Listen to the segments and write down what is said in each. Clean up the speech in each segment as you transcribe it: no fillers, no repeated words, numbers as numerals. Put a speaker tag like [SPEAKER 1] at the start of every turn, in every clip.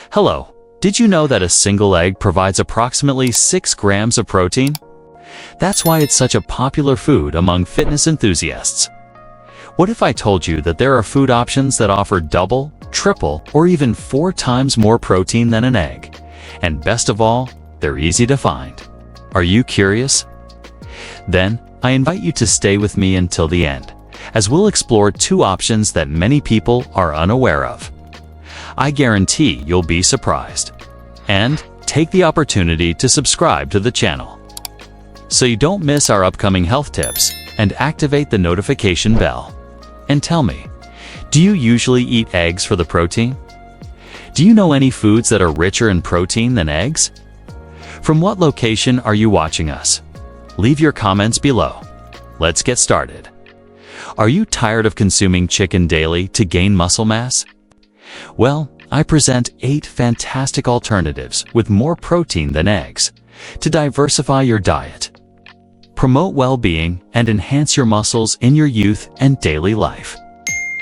[SPEAKER 1] Hello, did you know that a single egg provides approximately 6 grams of protein? That's why it's such a popular food among fitness enthusiasts. What if I told you that there are food options that offer double, triple, or even 4 times more protein than an egg? And best of all, they're easy to find. Are you curious? Then, I invite you to stay with me until the end, as we'll explore 2 options that many people are unaware of. I guarantee you'll be surprised. And take the opportunity to subscribe to the channel, so you don't miss our upcoming health tips, and activate the notification bell. And tell me, do you usually eat eggs for the protein? Do you know any foods that are richer in protein than eggs? From what location are you watching us? Leave your comments below. Let's get started. Are you tired of consuming chicken daily to gain muscle mass? Well, I present 8 fantastic alternatives with more protein than eggs to diversify your diet, promote well-being, and enhance your muscles in your youth and daily life.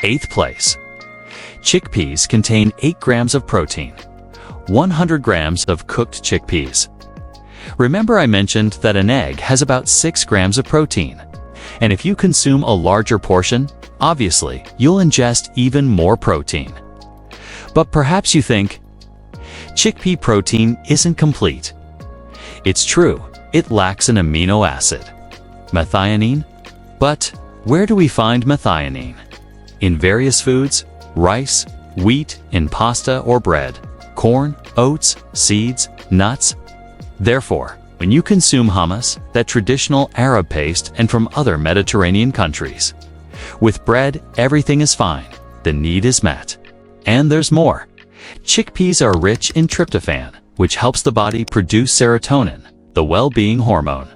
[SPEAKER 1] 8th place. Chickpeas contain 8 grams of protein. 100 grams of cooked chickpeas. Remember I mentioned that an egg has about 6 grams of protein. And if you consume a larger portion, obviously, you'll ingest even more protein. But perhaps you think, chickpea protein isn't complete. It's true, it lacks an amino acid, methionine. But where do we find methionine? In various foods, rice, wheat, in pasta or bread, corn, oats, seeds, nuts. Therefore, when you consume hummus, that traditional Arab paste, and from other Mediterranean countries, with bread, everything is fine, the need is met. And there's more. Chickpeas are rich in tryptophan, which helps the body produce serotonin, the well-being hormone.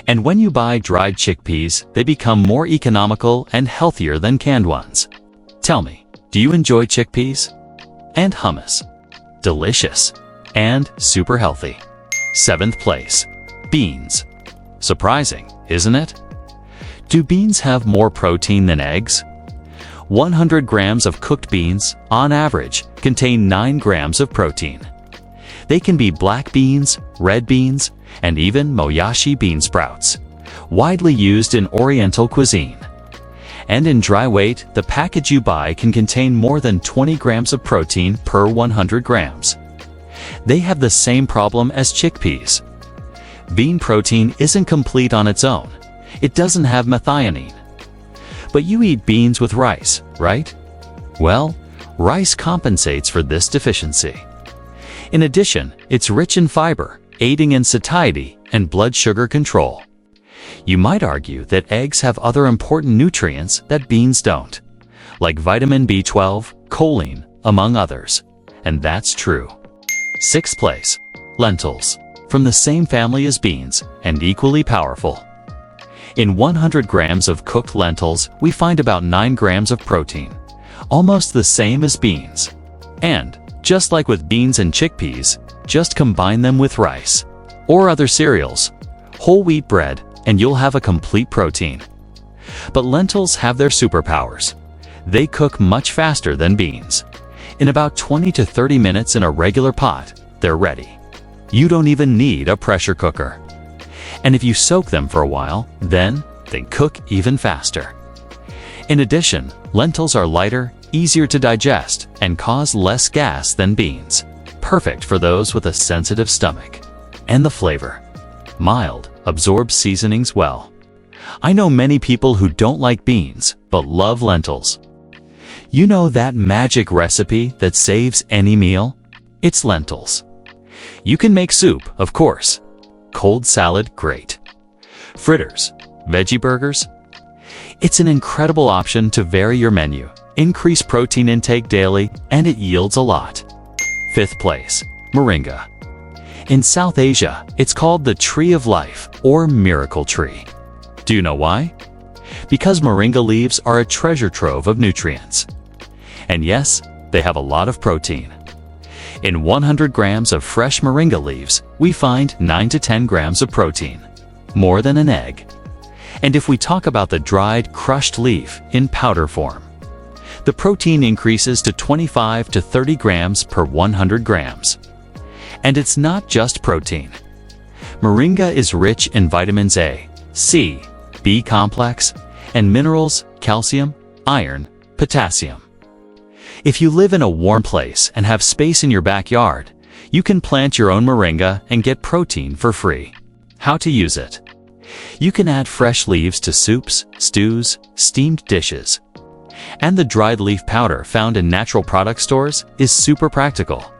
[SPEAKER 1] And when you buy dried chickpeas, they become more economical and healthier than canned ones. Tell me, do you enjoy chickpeas? And hummus? Delicious and super healthy. 7th place. Beans. Surprising, isn't it? Do beans have more protein than eggs? 100 grams of cooked beans, on average, contain 9 grams of protein. They can be black beans, red beans, and even moyashi bean sprouts, widely used in Oriental cuisine. And in dry weight, the package you buy can contain more than 20 grams of protein per 100 grams. They have the same problem as chickpeas. Bean protein isn't complete on its own. It doesn't have methionine. But you eat beans with rice, right? Well, rice compensates for this deficiency. In addition, it's rich in fiber, aiding in satiety and blood sugar control. You might argue that eggs have other important nutrients that beans don't, like vitamin B12, choline, among others. And that's true. 6th place. Lentils. From the same family as beans, and equally powerful. In 100 grams of cooked lentils, we find about 9 grams of protein, almost the same as beans. And, just like with beans and chickpeas, just combine them with rice, or other cereals, whole wheat bread, and you'll have a complete protein. But lentils have their superpowers. They cook much faster than beans. In about 20 to 30 minutes in a regular pot, they're ready. You don't even need a pressure cooker. And if you soak them for a while, then they cook even faster. In addition, lentils are lighter, easier to digest, and cause less gas than beans. Perfect for those with a sensitive stomach. And the flavor. Mild, absorbs seasonings well. I know many people who don't like beans, but love lentils. You know that magic recipe that saves any meal? It's lentils. You can make soup, of course. Cold salad, great. Fritters, veggie burgers. It's an incredible option to vary your menu, increase protein intake daily, and it yields a lot. 5th place. Moringa. In South Asia, it's called the tree of life, or miracle tree. Do you know why? Because moringa leaves are a treasure trove of nutrients. And yes, they have a lot of protein. In 100 grams of fresh moringa leaves, we find 9 to 10 grams of protein, more than an egg. And if we talk about the dried, crushed leaf in powder form, The protein increases to 25 to 30 grams per 100 grams. And it's not just protein. Moringa is rich in vitamins A, C, B complex, and minerals, calcium, iron, potassium. If you live in a warm place and have space in your backyard, you can plant your own moringa and get protein for free. How to use it? You can add fresh leaves to soups, stews, steamed dishes. And the dried leaf powder found in natural product stores is super practical.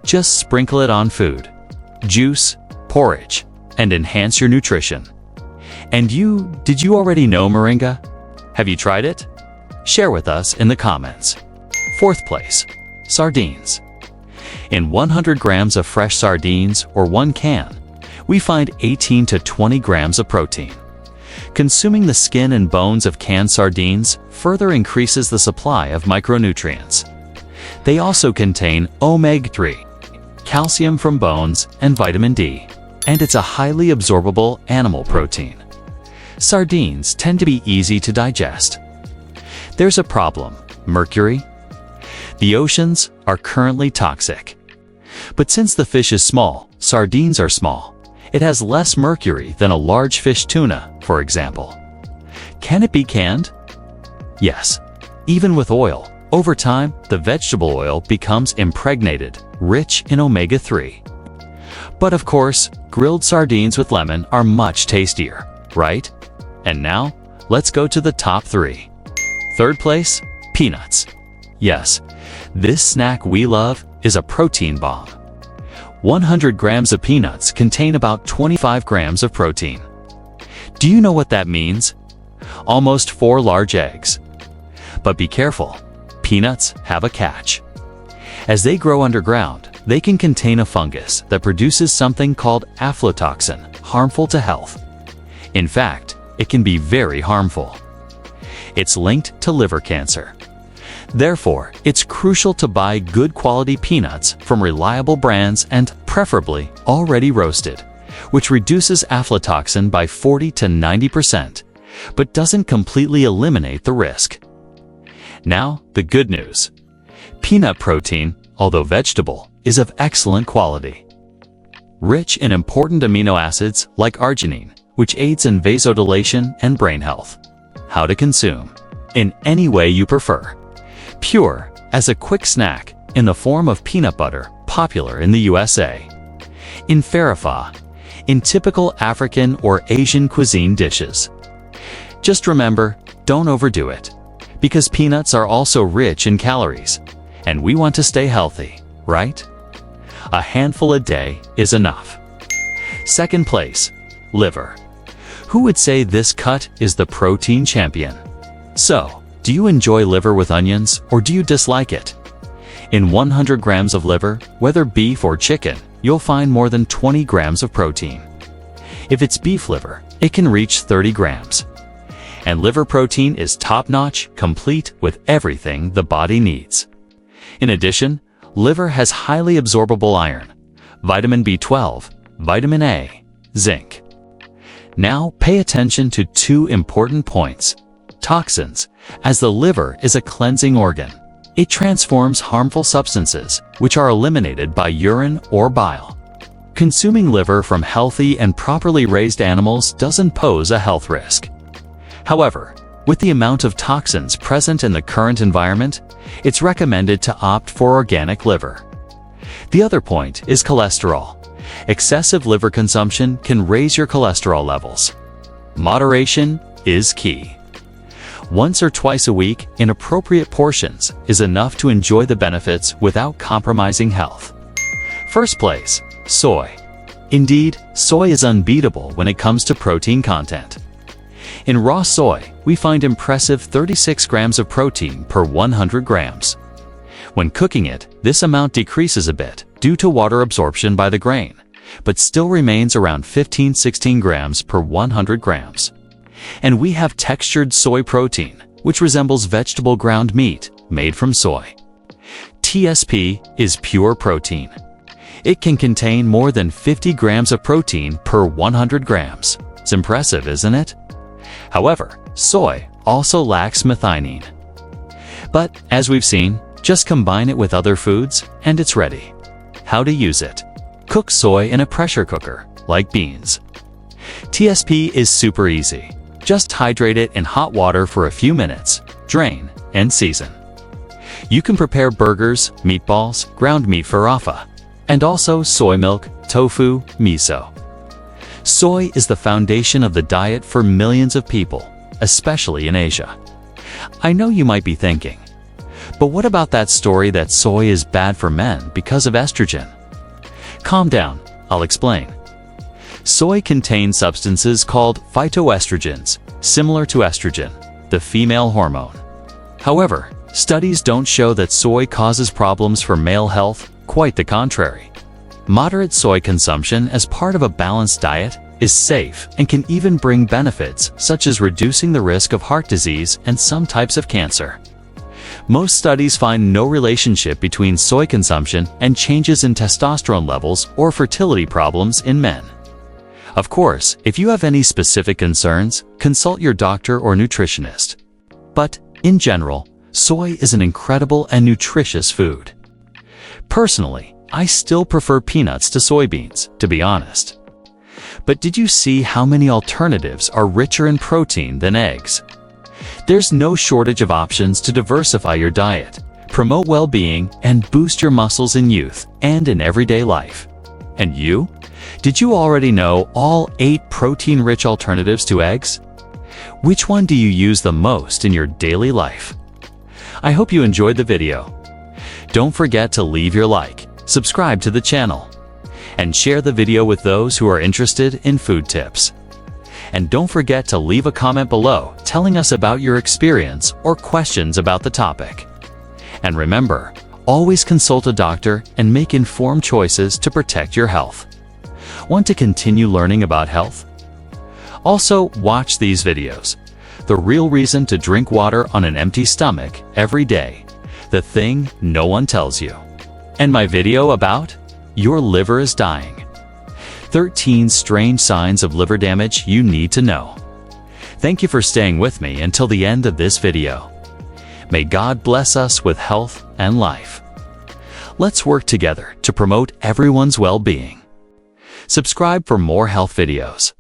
[SPEAKER 1] Just sprinkle it on food, juice, porridge, and enhance your nutrition. And did you already know moringa? Have you tried it? Share with us in the comments. Fourth place, sardines. In 100 grams of fresh sardines or 1 can, we find 18 to 20 grams of protein. Consuming the skin and bones of canned sardines further increases the supply of micronutrients. They also contain omega-3, calcium from bones, and vitamin D, and it's a highly absorbable animal protein. Sardines tend to be easy to digest. There's a problem: mercury. The oceans are currently toxic. But since the fish is small, sardines are small. It has less mercury than a large fish tuna, for example. Can it be canned? Yes. Even with oil, over time, the vegetable oil becomes impregnated, rich in omega-3. But of course, grilled sardines with lemon are much tastier, right? And now, let's go to the top 3. Third place, peanuts. Yes, this snack we love is a protein bomb. 100 grams of peanuts contain about 25 grams of protein. Do you know what that means? Almost 4 large eggs. But be careful, peanuts have a catch. As they grow underground, they can contain a fungus that produces something called aflatoxin, harmful to health. In fact, it can be very harmful. It's linked to liver cancer. Therefore, it's crucial to buy good quality peanuts from reliable brands and, preferably, already roasted, which reduces aflatoxin by 40 to 90%, but doesn't completely eliminate the risk. Now, the good news. Peanut protein, although vegetable, is of excellent quality. Rich in important amino acids like arginine, which aids in vasodilation and brain health. How to consume? In any way you prefer. Pure, as a quick snack, in the form of peanut butter, popular in the USA. In farifa, in typical African or Asian cuisine dishes. Just remember, don't overdo it, because peanuts are also rich in calories, and we want to stay healthy, right? A handful a day is enough. Second place, liver. Who would say this cut is the protein champion? So, do you enjoy liver with onions, or do you dislike it? In 100 grams of liver, whether beef or chicken, you'll find more than 20 grams of protein. If it's beef liver, it can reach 30 grams. And liver protein is top-notch, complete with everything the body needs. In addition, liver has highly absorbable iron, vitamin B12, vitamin A, zinc. Now pay attention to 2 important points. Toxins, as the liver is a cleansing organ. It transforms harmful substances, which are eliminated by urine or bile. Consuming liver from healthy and properly raised animals doesn't pose a health risk. However, with the amount of toxins present in the current environment, it's recommended to opt for organic liver. The other point is cholesterol. Excessive liver consumption can raise your cholesterol levels. Moderation is key. Once or twice a week, in appropriate portions, is enough to enjoy the benefits without compromising health. First place, soy. Indeed, soy is unbeatable when it comes to protein content. In raw soy, we find impressive 36 grams of protein per 100 grams. When cooking it, this amount decreases a bit due to water absorption by the grain, but still remains around 15-16 grams per 100 grams. And we have textured soy protein, which resembles vegetable ground meat made from soy. TSP is pure protein. It can contain more than 50 grams of protein per 100 grams. It's impressive, isn't it? However, soy also lacks methionine. But, as we've seen, just combine it with other foods and it's ready. How to use it. Cook soy in a pressure cooker, like beans. TSP is super easy. Just hydrate it in hot water for a few minutes, drain, and season. You can prepare burgers, meatballs, ground meat for rafa, and also soy milk, tofu, miso. Soy is the foundation of the diet for millions of people, especially in Asia. I know you might be thinking, but what about that story that soy is bad for men because of estrogen? Calm down, I'll explain. Soy contains substances called phytoestrogens, similar to estrogen, the female hormone. However, studies don't show that soy causes problems for male health, quite the contrary. Moderate soy consumption as part of a balanced diet is safe and can even bring benefits such as reducing the risk of heart disease and some types of cancer. Most studies find no relationship between soy consumption and changes in testosterone levels or fertility problems in men. Of course, if you have any specific concerns, consult your doctor or nutritionist. But, in general, soy is an incredible and nutritious food. Personally, I still prefer peanuts to soybeans, to be honest. But did you see how many alternatives are richer in protein than eggs? There's no shortage of options to diversify your diet, promote well-being, and boost your muscles in youth and in everyday life. And you? Did you already know all 8 protein-rich alternatives to eggs? Which one do you use the most in your daily life? I hope you enjoyed the video. Don't forget to leave your like, subscribe to the channel, and share the video with those who are interested in food tips. And don't forget to leave a comment below telling us about your experience or questions about the topic. And remember, always consult a doctor and make informed choices to protect your health. Want to continue learning about health? Also, watch these videos. The real reason to drink water on an empty stomach every day. The thing no one tells you. And my video about your liver is dying. 13 strange signs of liver damage you need to know. Thank you for staying with me until the end of this video. May God bless us with health and life. Let's work together to promote everyone's well-being. Subscribe for more health videos.